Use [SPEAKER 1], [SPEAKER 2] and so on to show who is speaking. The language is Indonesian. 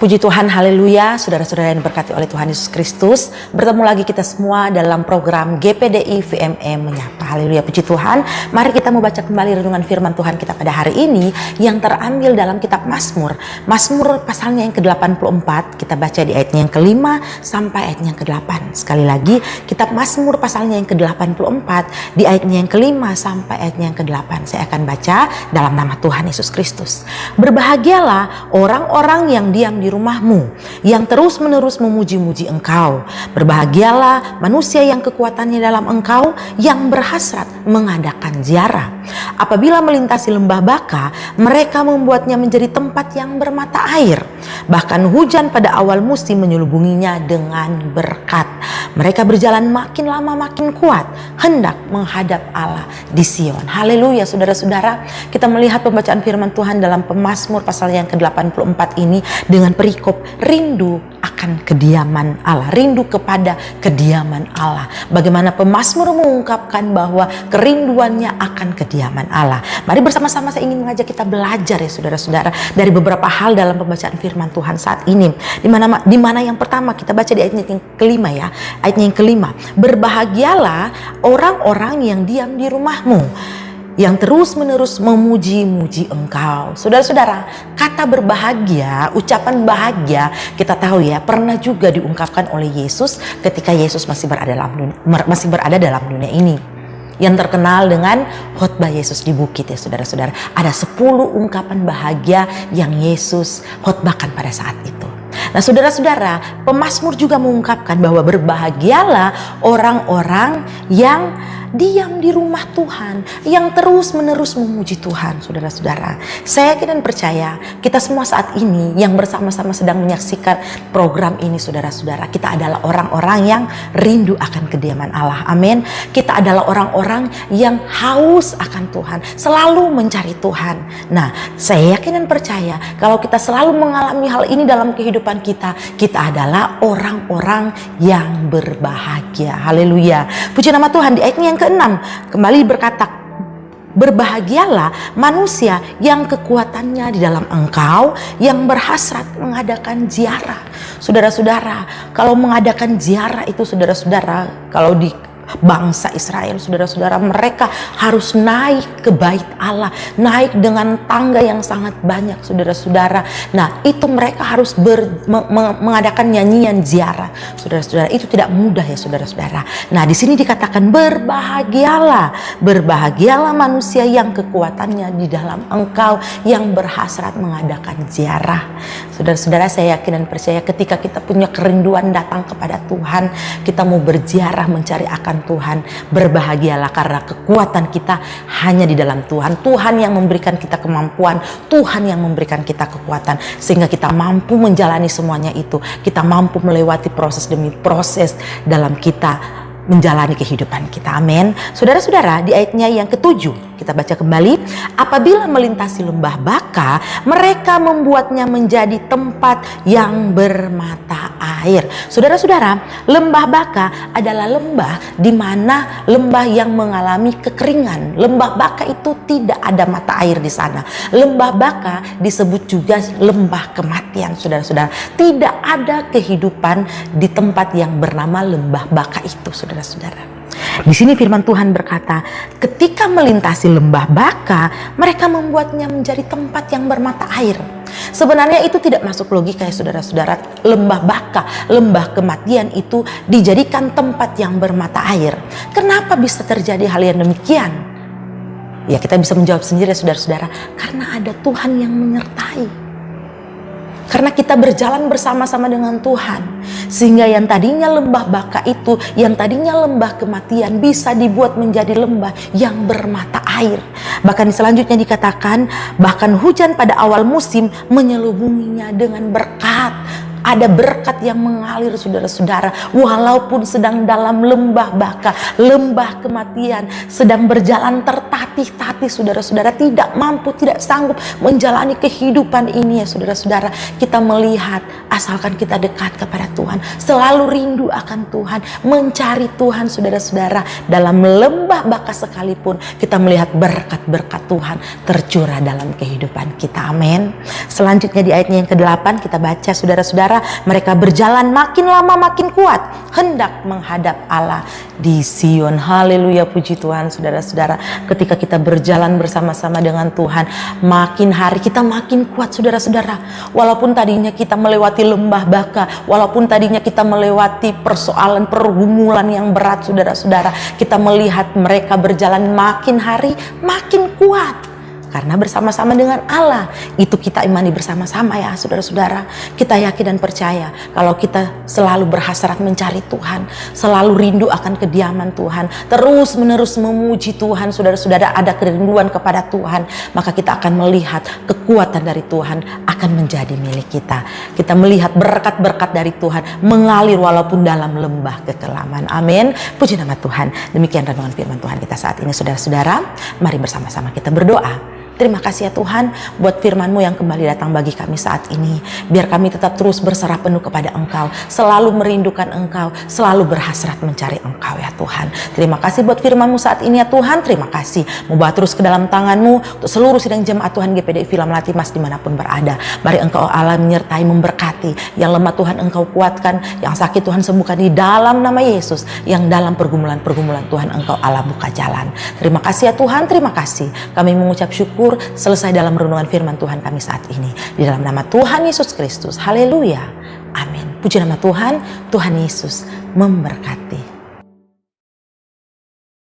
[SPEAKER 1] Puji Tuhan, haleluya, saudara-saudara yang diberkati oleh Tuhan Yesus Kristus. Bertemu lagi kita semua dalam program GPDI VMM Menyapa. Haleluya, puji Tuhan. Mari kita membaca kembali renungan firman Tuhan kita pada hari ini yang terambil dalam kitab Mazmur. Mazmur pasalnya yang ke-84, kita baca di ayatnya yang ke-5 sampai ayatnya yang ke-8. Sekali lagi, kitab Mazmur pasalnya yang ke-84 di ayatnya yang ke-5 sampai ayatnya yang ke-8. Saya akan baca dalam nama Tuhan Yesus Kristus. Berbahagialah orang-orang yang diam di rumahmu, yang terus-menerus memuji-muji engkau. Berbahagialah manusia yang kekuatannya dalam engkau, yang berhasrat mengadakan ziarah. Apabila melintasi lembah Baka, mereka membuatnya menjadi tempat yang bermata air. Bahkan hujan pada awal musim menyelubunginya dengan berkat. Mereka berjalan makin lama makin kuat, hendak menghadap Allah di Sion. Haleluya, saudara-saudara, kita melihat pembacaan firman Tuhan dalam Pemazmur pasal yang ke-84 ini dengan perikop rindu akan kediaman Allah, rindu kepada kediaman Allah. Bagaimana pemazmur mengungkapkan bahwa kerinduannya akan kediaman Allah. Mari bersama-sama saya ingin mengajak kita belajar ya saudara-saudara dari beberapa hal dalam pembacaan firman Tuhan saat ini. Di mana yang pertama kita baca di ayatnya yang kelima ya. Ayatnya yang kelima. Berbahagialah orang-orang yang diam di rumahmu, yang terus-menerus memuji-muji engkau. Saudara-saudara, kata berbahagia, ucapan bahagia, kita tahu ya, pernah juga diungkapkan oleh Yesus ketika Yesus masih berada dalam dunia ini. Yang terkenal dengan khotbah Yesus di bukit ya saudara-saudara. Ada 10 ungkapan bahagia yang Yesus khotbahkan pada saat itu. Nah saudara-saudara, pemazmur juga mengungkapkan bahwa berbahagialah orang-orang yang diam di rumah Tuhan, yang terus-menerus memuji Tuhan. Saudara-saudara, saya yakin dan percaya kita semua saat ini yang bersama-sama sedang menyaksikan program ini, saudara-saudara, kita adalah orang-orang yang rindu akan kediaman Allah. Amin. Kita adalah orang-orang yang haus akan Tuhan, selalu mencari Tuhan. Nah, saya yakin dan percaya kalau kita selalu mengalami hal ini dalam kehidupan kita, kita adalah orang-orang yang berbahagia. Haleluya. Puji nama Tuhan. Di ayatnya yang ke-6 kembali berkata, berbahagialah manusia yang kekuatannya di dalam engkau, yang berhasrat mengadakan ziarah. Saudara-saudara, kalau mengadakan ziarah itu saudara-saudara, kalau di bangsa Israel, saudara-saudara, mereka harus naik ke bait Allah, naik dengan tangga yang sangat banyak, saudara-saudara. Nah, itu mereka harus mengadakan nyanyian ziarah, saudara-saudara. Itu tidak mudah ya, saudara-saudara. Nah, di sini dikatakan berbahagialah manusia yang kekuatannya di dalam engkau, yang berhasrat mengadakan ziarah. Saudara-saudara, saya yakin dan percaya ketika kita punya kerinduan datang kepada Tuhan, kita mau berziarah mencari akan Tuhan, berbahagialah karena kekuatan kita hanya di dalam Tuhan. Tuhan yang memberikan kita kemampuan, Tuhan yang memberikan kita kekuatan, sehingga kita mampu menjalani semuanya itu. Kita mampu melewati proses demi proses dalam kita menjalani kehidupan kita. Amin. Saudara-saudara, di ayatnya yang ke-7 kita baca kembali. Apabila melintasi lembah Baka, mereka membuatnya menjadi tempat yang bermata air. Saudara-saudara, lembah Baka adalah lembah di mana lembah yang mengalami kekeringan. Lembah Baka itu tidak ada mata air di sana. Lembah Baka disebut juga lembah kematian, saudara-saudara. Tidak ada kehidupan di tempat yang bernama lembah Baka itu, saudara-saudara. Di sini firman Tuhan berkata, ketika melintasi lembah Baka, mereka membuatnya menjadi tempat yang bermata air. Sebenarnya itu tidak masuk logika ya saudara-saudara. Lembah Baka, lembah kematian itu dijadikan tempat yang bermata air. Kenapa bisa terjadi hal yang demikian? Ya, kita bisa menjawab sendiri ya saudara-saudara. Karena ada Tuhan yang menyertai. Karena kita berjalan bersama-sama dengan Tuhan, sehingga yang tadinya lembah Baka itu, yang tadinya lembah kematian, bisa dibuat menjadi lembah yang bermata air. Bahkan selanjutnya dikatakan, bahkan hujan pada awal musim menyelubunginya dengan berkat. Ada berkat yang mengalir saudara-saudara. Walaupun sedang dalam lembah baka, lembah kematian, sedang berjalan tertatih-tatih saudara-saudara, tidak mampu, tidak sanggup menjalani kehidupan ini ya saudara-saudara. Kita melihat asalkan kita dekat kepada Tuhan, selalu rindu akan Tuhan, mencari Tuhan saudara-saudara. Dalam lembah baka sekalipun kita melihat berkat-berkat Tuhan tercurah dalam kehidupan kita. Amin. Selanjutnya di ayatnya yang ke-8 kita baca saudara-saudara, mereka berjalan makin lama makin kuat hendak menghadap Allah di Sion. Haleluya, puji Tuhan saudara-saudara. Ketika kita berjalan bersama-sama dengan Tuhan, makin hari kita makin kuat saudara-saudara. Walaupun tadinya kita melewati lembah baka, walaupun tadinya kita melewati persoalan pergumulan yang berat saudara-saudara, kita melihat mereka berjalan makin hari makin kuat. Karena bersama-sama dengan Allah, itu kita imani bersama-sama ya saudara-saudara. Kita yakin dan percaya kalau kita selalu berhasrat mencari Tuhan, selalu rindu akan kediaman Tuhan, terus menerus memuji Tuhan saudara-saudara, ada kerinduan kepada Tuhan, maka kita akan melihat kekuatan dari Tuhan akan menjadi milik kita. Kita melihat berkat-berkat dari Tuhan mengalir walaupun dalam lembah kekelaman. Amin. Puji nama Tuhan. Demikian renungan firman Tuhan kita saat ini saudara-saudara. Mari bersama-sama kita berdoa. Terima kasih ya Tuhan buat firman-Mu yang kembali datang bagi kami saat ini. Biar kami tetap terus berserah penuh kepada Engkau, selalu merindukan Engkau, selalu berhasrat mencari Engkau ya Tuhan. Terima kasih buat firman-Mu saat ini ya Tuhan. Terima kasih. Membawa terus ke dalam tangan-Mu untuk seluruh sidang jemaat Tuhan GPDI Villa Melati Mas dimanapun berada. Mari Engkau Allah menyertai, memberkati. Yang lemah Tuhan Engkau kuatkan, yang sakit Tuhan sembuhkan di dalam nama Yesus. Yang dalam pergumulan-pergumulan Tuhan Engkau Allah buka jalan. Terima kasih ya Tuhan, terima kasih. Kami mengucap syukur selesai dalam renungan firman Tuhan kami saat ini. Di dalam nama Tuhan Yesus Kristus. Haleluya. Amin. Puji nama Tuhan. Tuhan Yesus memberkati.